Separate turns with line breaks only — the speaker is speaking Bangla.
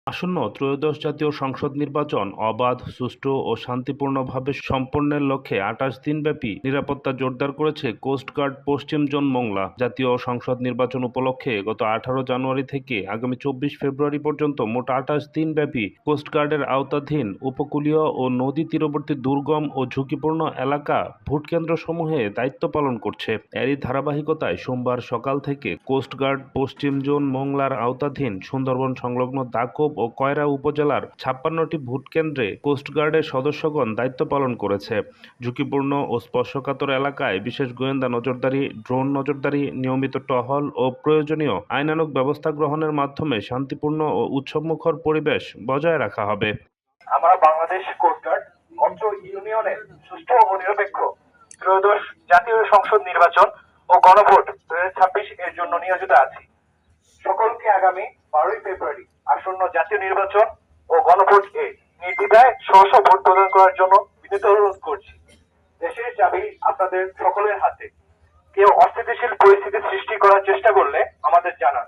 আসন্ন ত্রয়োদশ জাতীয় সংসদ নির্বাচন অবাধ, সুষ্ঠু ও শান্তিপূর্ণভাবে সম্পন্নের লক্ষ্যে ২৮ দিনব্যাপী নিরাপত্তা জোরদার করেছে কোস্টগার্ড পশ্চিম জোন মোংলা। জাতীয় সংসদ নির্বাচন উপলক্ষে গত ১৮ জানুয়ারি থেকে আগামী ২৪ ফেব্রুয়ারি পর্যন্ত মোট ২৮ দিনব্যাপী কোস্টগার্ডের আওতাধীন উপকূলীয় ও নদী তীরবর্তী দুর্গম ও ঝুঁকিপূর্ণ এলাকা ভোটকেন্দ্রসমূহে দায়িত্ব পালন করছে। এরই ধারাবাহিকতায় সোমবার সকাল থেকে কোস্টগার্ড পশ্চিম জোন মোংলার আওতাধীন সুন্দরবন সংলগ্ন দাকব ও কয়রা উপজেলার ৫৬টি ভোটকেন্দ্রে কোস্টগার্ডের সদস্যগণ দায়িত্ব পালন করেছে। ঝুঁকিপূর্ণ ও স্পর্শকাতর এলাকায় বিশেষ গোয়েন্দা নজরদারি, ড্রোন নজরদারি, নিয়মিত টহল ও প্রয়োজনীয় আইনানুগ ব্যবস্থা গ্রহণের মাধ্যমে শান্তিপূর্ণ ও উৎসবমুখর পরিবেশ বজায় রাখা হবে।
আমরা বাংলাদেশ কোস্টগার্ড অত্র ইউনিয়নের সুষ্ঠু ও নিরপেক্ষ ত্রয়োদশ জাতীয় সংসদ নির্বাচন ও গণভোট ২০২৬ এর জন্য নিয়োজিত আছি। সকলকে আগামী ১২ই ফেব্রুয়ারি আসন্ন জাতীয় নির্বাচন ও গণভোট এ নির্দ্বিধায় স্ব ভোট প্রদান করার জন্য বিনীত অনুরোধ করছি। দেশের চাবি আপনাদের সকলের হাতে। কেউ অস্থিতিশীল পরিস্থিতি সৃষ্টি করার চেষ্টা করলে আমাদের জানান।